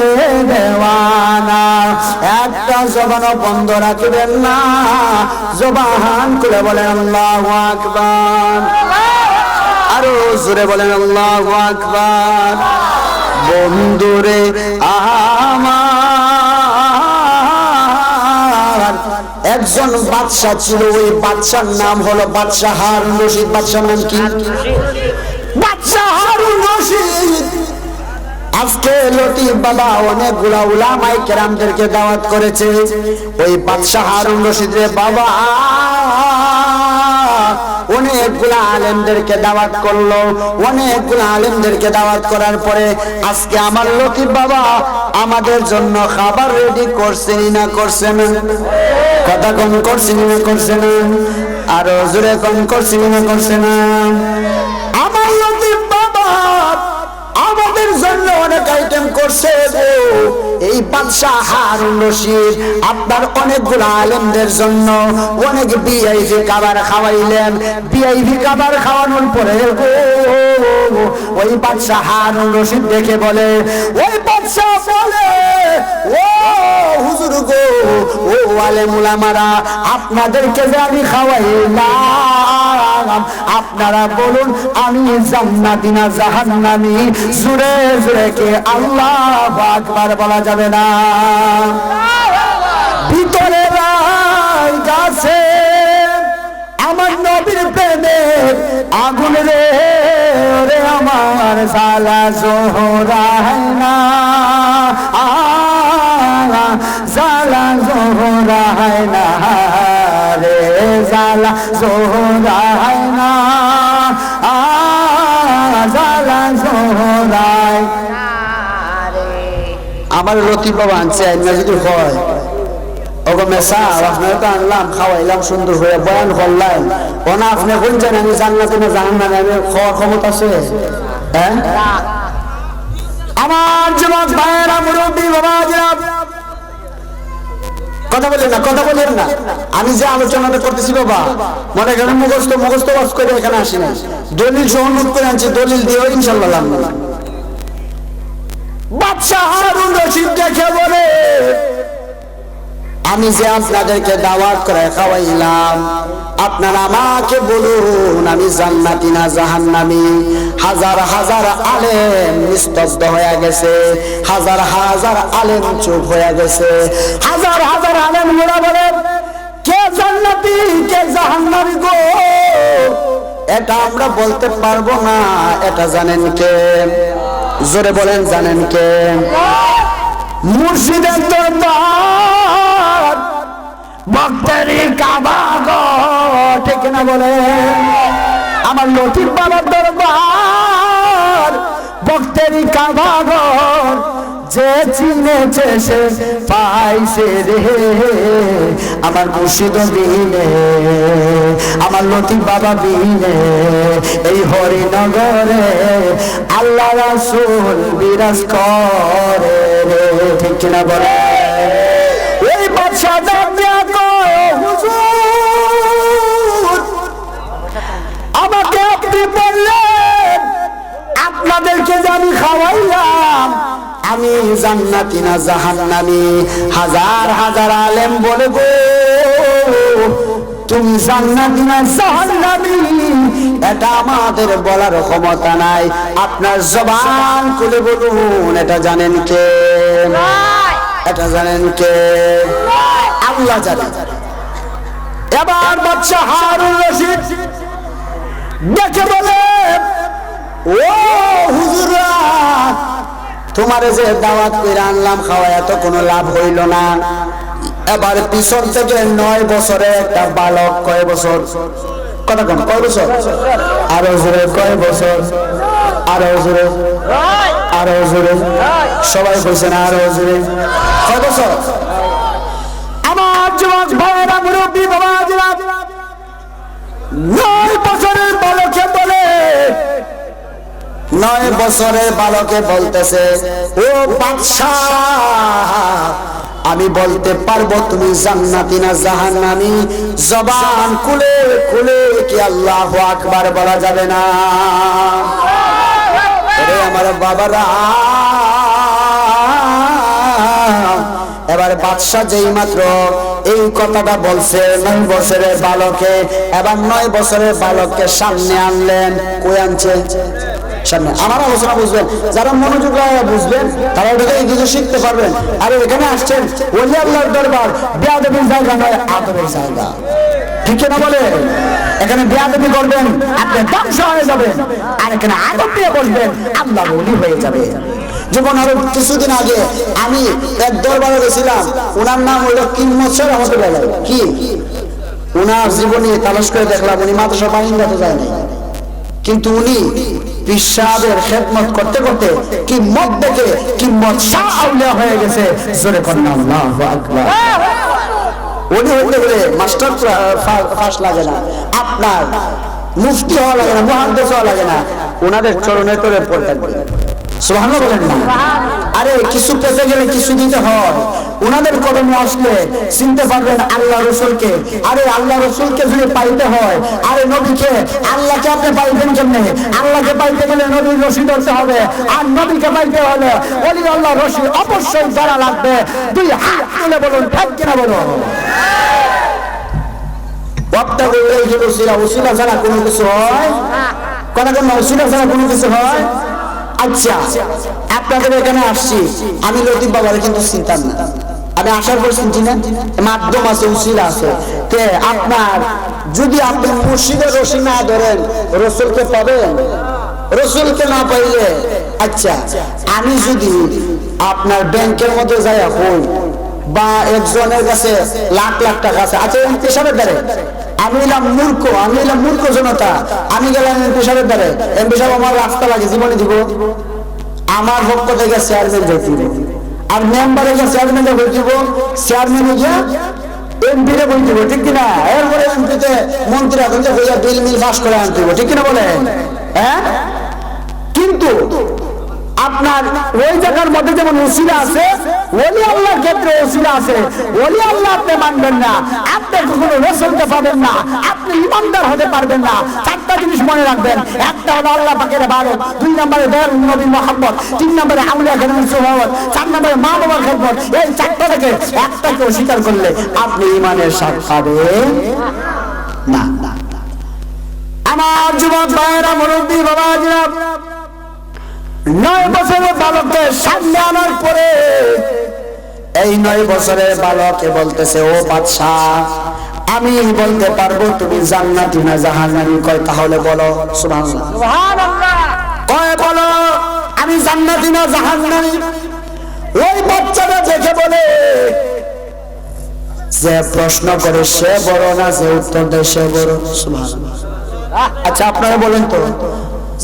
দেওয়ানা। একটা জবান বন্ধ রাখবেন না, জবান খুলে বলেন আল্লাহু আকবার, আরো জোরে বলেন আল্লাহু আকবার। বন্ধুরে আমার একজন বাদশা ছিল, ওই বাদশার নাম হলো বাদশাহ হারুন রশিদ। বাদশার নাম কি? বাদশাহ হারুন রশিদ। আজকে লতিফ বাবা অনেকগুলা উলামায়ে কেরামদেরকে দাওয়াত করেছে। ওই বাদশাহ হারুন রশিদের বাবা অনেকগুলা আলেমদেরকে দাওয়াত করলো। অনেকগুলা আলেমদেরকে দাওয়াত করার পরে আজকে আমার লতিফ বাবা আমাদের জন্য খাবার রেডি করছেন না করছেন? কথা কম করছেন না করছেন? আরো জোরে কম করছেন না করছেন? আমার লতিফ বাবা আমাদের জন্য অনেক আইটেম করছে। এই বাদশাহ হারুন রশিদ আপনার অনেকগুলো আলেমদের জন্য অনেক ভিআইপি খাবার খাওয়াইলেন। ভিআইপি খাবার খাওয়ানোর পরে ওই বাদশাহ হারুন রশিদ দেখে বলে, ওই বাদশাহ বলে, ও হুজুর গো, ও আলেম উলামারা, আপনাদেরকে যে আমি খাওয়াইলাম আপনারা বলুন আমি জান্নাতি না জাহান্নামী? জোরে জোরে কে আল্লাহু আকবার বলা যাবে না? ভিতরে গাছে আমার নবীর প্রেমে আগুন রে রে আমার জালা জোহরায় না, জালা জোহরায় না রে, জালা জোহরায় না, জালা জোহরায়। আমার লতিফ বাবা আনছে আইনা যদি হয় ওগো মেসা আপনারা তো আনলাম খাওয়াইলাম সুন্দর করে বয়ান করলাম, ওনা আপনি কোন জানেন আমি জান্নাতে না জাহান্নামে আমি খাওয়ার ক্ষমতা আছে? হ্যাঁ আমার যুবক ভাইয়েরা, মুরব্বী বাবা, কথা বলেন না, কথা বলেন না। আমি যে আলোচনাটা করতেছি বাবা মনে করেন মুখস্থ বাস করে এখানে আসি না, দলিল সহ নোট করে আনছি, দলিল দিয়ে ইনশাআল্লাহ লাভ। বাদশাহ হারুন রশিদ দেখে বলে, আমি যে আপনাদেরকে দাওয়াত করে খাওয়াইলাম আপনারা আমাকে বলুন আমি জান্নাতি না জাহান্নামী? হাজার হাজার আলেম নিস্তব্ধ হয়ে গেছে, হাজার হাজার আলেম চুপ হয়ে গেছে। হাজার হাজার আলেম ওরা বলে, কে জান্নাতি কে জাহান্নামী গো এটা আমরা বলতে পারবো না, এটা জানেন কে? জোরে বলেন জানেন কে? মুর্শিদের দরবার ভক্তেরই কাবা গো, ঠিক না বলে? আমার লতিফ বাবার দরবার ভক্তেরই কাবা গো, যে চিনেছে সে পাইছে রে। আমার মুর্শিদ বিনে, আমার লতিফ বাবা বিনে এই হরিনগরে আল্লাহ রাসূল বিরাজ করে রে, ঠিক না বলে? এই বাদশা দাঁড়িয়ে কয় হুজুর, আমাকে আপনি বললেন আপনাদেরকে যে আমি খাওয়াইলাম আমি জান্নাতি না জাহান্নামী? হাজার হাজার আলেম বলে গো তুমি জান্নাতি না জাহান্নামী এটা আমাদের বলার ক্ষমতা নাই। আপনার জবান খুলে বলুন, এটা জানেন কে? এটা জানেন কে? আল্লাহ জানেন। এবার বাদশা হারুন রশিদ দেখে বলে, ও হুজুরা, তোমারে যে দাওয়াত করে আনলাম খাওয়ায় তো কোনো লাভ হইল না। এবার পিছন থেকে 9 বছরে একটা বালক, কয় বছর? কথা কম, কয় বছর? আরো জোরে, কয় বছর? আরো জোরে, আরো জোরে, সবাই বলছেন আরো জোরে। কয় বছর? আমার যুবক ভাইয়েরা, মুরব্বী বাবাজিরা, 9 বছরের বালকে বলে, 9 বছরের বালকে বলতেছে, ও বাদশাহ, আমি বলতে পারবো তুমি জান্নাতি না জাহান্নামী? জবান খুলে খুলে কি আল্লাহু আকবার বলা যাবে না? আরে আমার বাবারা, এবার বাদশা যেই মাত্র এই কথাটা বলছে 9 বছরের বালকে, এবার 9 বছরের বালককে সামনে আনলেন। কই আনছে? সামনে। আমার আলোচনা বুঝবেন, যারা মনোযোগ লাগে বুঝবেন, তারা ওটা থেকে কিছু শিখতে পারবেন। আর এখানে আসছেন ওলি আল্লাহর দরবার, বেয়াদবির জায়গা নয়, আদবের জায়গা, ঠিক না বলে? এখানে বেয়াদবি করবেন আপনি ধ্বংস হয়ে যাবেন, আর এখানে আদব দিয়ে বসবেন আল্লাহ ওলি হয়ে যাবে। যেমন আরো কিছুদিন আগে আমি এক দরবারে গেছিলাম, ওনার নাম হলো কিংমৎসর রহমতুল্লাহ। কি ওনার জীবনী তালাশ করে দেখলাম, উনি মাদ্রাসা বাহিনীতে যায় নাই, কিন্তু উনি পিসাবের খেদমত করতে করতে কিম্মত দেখে কিম্মত শাহ আউলিয়া হয়ে গেছে। জোরে কন্যা আল্লাহু আকবার। উনি হইতে গেলে মাস্টার ফাঁস লাগে না, আপনার মুফতি হওয়া লাগে না, মুহাদ্দিস হওয়া লাগে না, ওনাদের চরণে তোরে পড়তে পারে। সুবহানাল্লাহ বলেন না? আরে কিছু পেতে গেলে কিছু দিতে হয়। ওনাদের কদমে আসলে চিনতে পারবেন আল্লাহ রসুলকে। আরে আল্লাহ রসুলকে যদি পাইতে হয়, আরে নবীকে, আল্লাহকে আপনি পাইবেন কেমনে? আল্লাহকে পাইতে গেলে নবীর রশি ধরতে হবে, আর নবীকে পাইতে হলে ওলি আল্লাহ রশি অবশ্যই ধরা লাগবে। 2 হাত তুলে বলুন ঠিক কিনা বলুন। বক্তা বললে এই যে উসিলা ছাড়া কোনো কিছু হয়? কথা কোন উসিলা ছাড়া কোনো কিছু হয়? আচ্ছা, আপনাদের এখানে আসছি, আমি লতিফ বাবারে কিন্তু চিনতাম না। আমি আসার পর চিনছি না, মাধ্যম আছে, উসিলা আছে। তে আপনার যদি আপনি মুর্শিদের রশি না ধরেন, রসুলকে পাবেন? রসুলকে না পাইলে, আচ্ছা আমি যদি আপনার ব্যাংকের মধ্যে যাই হই, বা একজনের কাছে লাখ লাখ টাকা আছে, আচ্ছা এমপি সাহেবের দ্বারে আমি এলাম মূর্খ, আমি এলাম মূর্খ জনতা, আমি গেলাম এমপি সাহেবের দ্বারে, এমপি সাহেব আমার রাস্তা লাগে জীবনে দিব, আমার পক্ষ থেকে চেয়ারম্যান যেতে দিব, আর মেম্বারের কাছে চেয়ারম্যানে বই দিব, চেয়ারম্যানে গিয়া এমপিরে বই দিব, ঠিক কিনা? এরপরে এমপিতে মন্ত্রী এখন যে হইয়া বিল মিল পাস করে আনতে দিব, ঠিক কিনা বলে? হ্যাঁ, কিন্তু আপনার ওই জায়গার মধ্যে যেমন ওসিলা আছে, ওলি আল্লাহর ক্ষেত্রে ওসিলা আছে। ওলি আল্লাহ আপনি মানবেন না, আপনি কখনো রসুলকে পাবেন না, আপনি ইমানদার হতে পারবেন না। 4টা জিনিস মনে রাখবেন, একটা হলো আল্লাহ পাকের ইবাদত, 2 নম্বরে দয়াল নবী মুহাম্মদ, 3 নম্বরে আউলিয়া কেরামের সুহবত, 4 নম্বরে মা বাবার খেদমত। এই 4টা থেকে একটাকে অস্বীকার করলে আপনি ইমানের স্বাদ পাবেন না। আমার যুবক ভাইয়েরা, মুরব্বী বাবাজিরা, 9 বছরের বালককে সামনে আনার পরে এই 9 বছরের বালকে বলতেছে, ও বাদশাহ, আমি বলতে পারবো তুমি জান্নাতি না জাহান্নামী? কয় তাহলে বলো। সুবহানাল্লাহ। কয় বলো আমি জান্নাতি না জাহান্নামী? ওই বাচ্চাটা দেখে বলে, যে প্রশ্ন করে সে বড় না যে উত্তর দেয় সে বড়? সুবহানাল্লাহ। আচ্ছা আপনারা বলেন তো,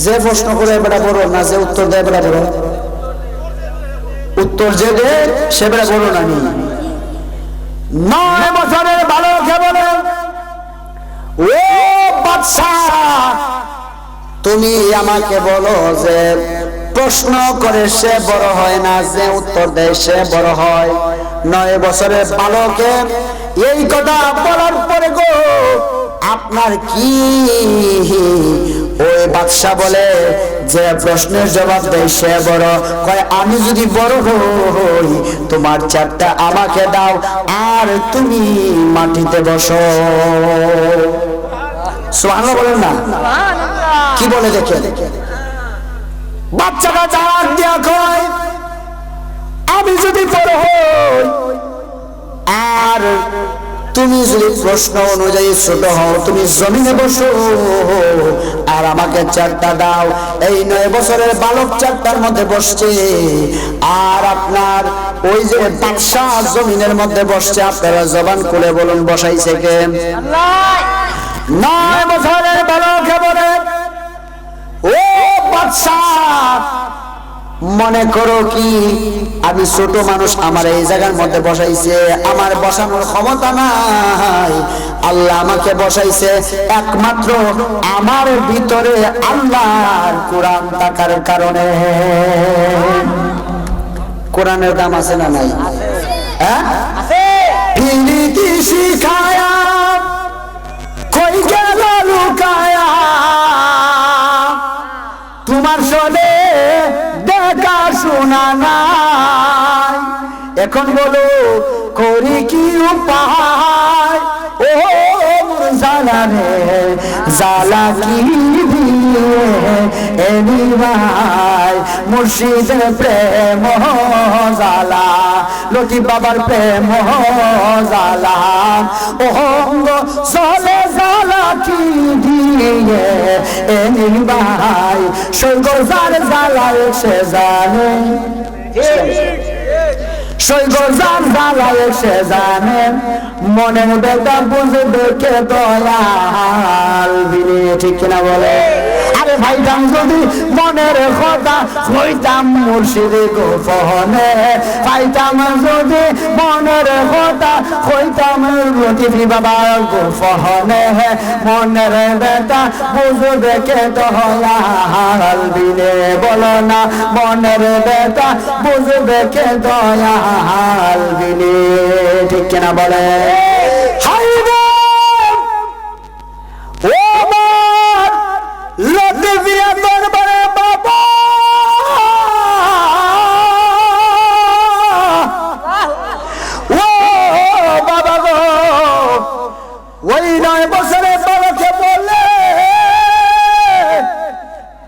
যে প্রশ্ন করে এবারে বড় না যে উত্তর দেয় এবারে বড়? উত্তর যে দেয় সে এবারে বড় না? 9 বছরের বালককে বলে, ও বাদশা তুমি আমাকে বলো যে প্রশ্ন করে সে বড় হয় না যে উত্তর দেয় সে বড় হয়? 9 বছরের বালকে এই কথা বলার পরে গো আপনার কি? ওই বাদশা বলে, যে প্রশ্নের জবাব দেয় সে বড়। কয় আমি যদি বড় হই তোমার চারটা আমাকে দাও আর তুমি মাটিতে বসো। সুবহানাল্লাহ বলেন না? কি বলে দেখে? বাচ্চাটা জবাব দিয়া কয়, আমি যদি বড় হই আর তুমি যদি প্রশ্ন অনুযায়ী ছোট হও তুমি জমিনে বসো আর আমাকে চারটা দাও। এই 9 বছরের বালক চারটার মধ্যে বসছে আর আপনার ওই যে বাদশা জমিনের মধ্যে বসছে। আপনারা জবান খুলে বলুন বসাইছে কে? আল্লাহ। 9 বছরের বালক বলে, ও বাদশা মনে করো কি আমি ছোট মানুষ, আমার এই জায়গার মধ্যে বসাইছে, আমার বসানোর ক্ষমতা নাই। আল্লাহ আমাকে বসাইছে একমাত্র আমার ভিতরে আল্লাহর কোরআন থাকার কারণে। কোরআনের দাম আছে না নাই? হ্যাঁ আছে। ফিরিতি শিখায়া কই গেল লুকায়া, তোমার শোনে দেখা শোনা নাই। এখন বলো করি কি উপায়? ও জালা রে জালা কি এনি ভাই, মুর্শিদের প্রেম জালা, লতিফ বাবার প্রেম জালা, ও চলে জালা কি দিয়ে এনি ভাই, সৈগর জাল জালায় সে জানে, সৈগর জাল জালায় সে জানে, মনের বেটা বুঝবে কে দয়াল বিনে, ঠিক কিনা বলে? আরে ভাইটাম যদি মনের কথা হইতাম মুর্শিদ গোপনে, পাইতাম যদি মনের কথা হইতাম লতিফ বাবার গোপনে, মনের বেটা বুঝবে কে দয়াল বিনে, বলো না মনের বেটা বুঝবে কে দয়াল বিনে, ঠিক কিনা বলে? ওই 9 বছরের বালকে বলে,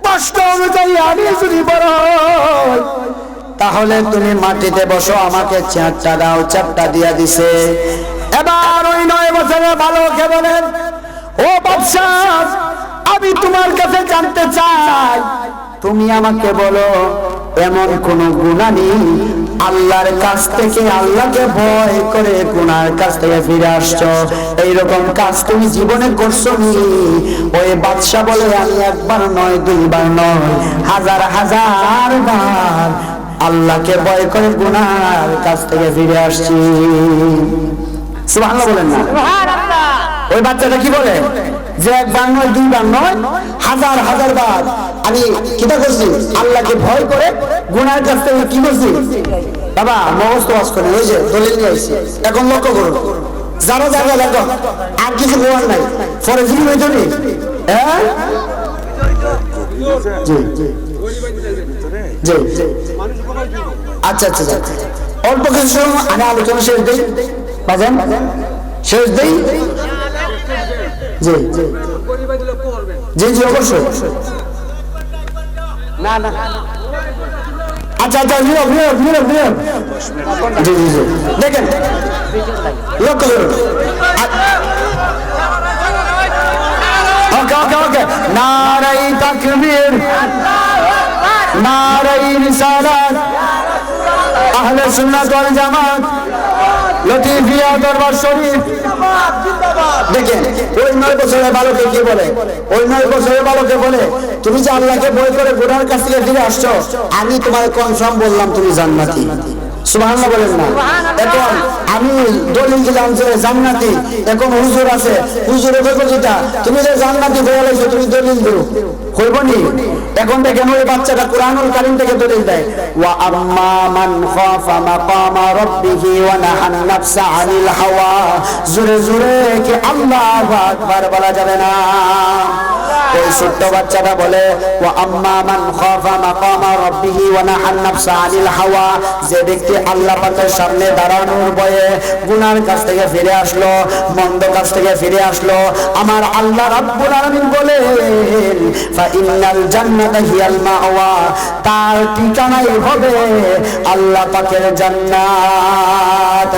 প্রশ্ন অনুযায়ী আমি যদি বড় তাহলে তুমি মাটিতে বসো, আমাকে চারটা দাও। চারটা দিয়া দিছে। এবার ওই 9 বছরের বালকে বলেন, ও বাদশা আমি তোমার কাছে জানতে চাই, তুমি আমাকে বলো এমন কোন গুনাহ নেই আল্লাহর কাছ থেকে, আল্লাহকে ভয় করে গুনার কাছ থেকে ফিরে আসছো, এইরকম কাজ তুমি জীবনে করছো নি? ওই বাদশা বলে, আমি একবার নয় দুইবার নয় হাজার হাজার বার আল্লাহকে ভয় করে গুনার কাছ থেকে ফিরে আসছি। সুবহানাল্লাহ বলেন না? সুবহানাল্লাহ। ওই বাচ্চাটা কি বলে যে একবার নয় দুইবার নয় হাজার হাজার বার আমি কিটা করছি, আল্লাহকে ভয় করে গুনার কাছ থেকে কি করছি? বাবা মগজ ওয়াজ করে ওই যে দলিল নিয়ে আসছি। এখন লক্ষ্য করুন, যারা যারা দেখো আর কিছু বলার নাই, পরে জিবি হইতো নি? হ্যাঁ জি জি জি, আচ্ছা আচ্ছা অল্প কিছু সময় আমি আলোচনা শেষ দিই, বাজান শেষ দিই। জি জি জি অবশ্যই। না না আচ্ছা আচ্ছা নিয়োগ নিয়োগ নিয়োগ নিয়োগ জি জি জি দেখেন লক্ষ্য করুন। ওকে ওকে ওকে, নারাই তাকবীর, নারাই রিসালাত, আহলে সুন্নাত ওয়াল জামাত লতিফিয়া দরবার শরীফ দেখেন ওই 9 বছরের বালকে কি বলে, ওই 9 বছরের বালকে বলে তুমি যে আল্লাহকে ভয় করে গুনাহের কাছ থেকে ফিরে আসছো, আমি তোমার কনফার্ম বললাম তুমি জান্নাতি। সুবহানাল্লাহ বলেন না। এখন আমি দলিল দিলাম যে জান্নাতি, এখন হুজুর আছে, হুজুরে দেখো যেটা তুমি যে জান্নাতি হয়ে গেছো তুমি দলিল দিও হইবনি। এখন দেখেন ওই বাচ্চাটা কুরআনুল কারীম থেকে দলিল দেয়, ওয়া আম্মা মান খাফা মাকামা রাব্বিহি ওয়া নাহান নাফসা আনিল হাওয়া। জোরে জোরে কি আল্লাহু আকবার বলা যাবে না? ওই ছোট্ট বাচ্চাটা বলে ওয়া আম্মা মান খাফা মাকামা রাব্বিহি ওয়া নাহান নাফসা আনিল হাওয়া, যে ব্যক্তি আল্লাহ পাকের সামনে দাঁড়ানোর ভয়ে গুনার কাছ থেকে ফিরে আসলো, মন্দ কাছ থেকে ফিরে আসলো, আমার আল্লাহ রাব্বুল আলামিন বলেন ফা ইন্নাল জান্নাতা হিয়াল মাওয়া, তার ঠিকানাই হবে আল্লাহ পাকের জান্নাত।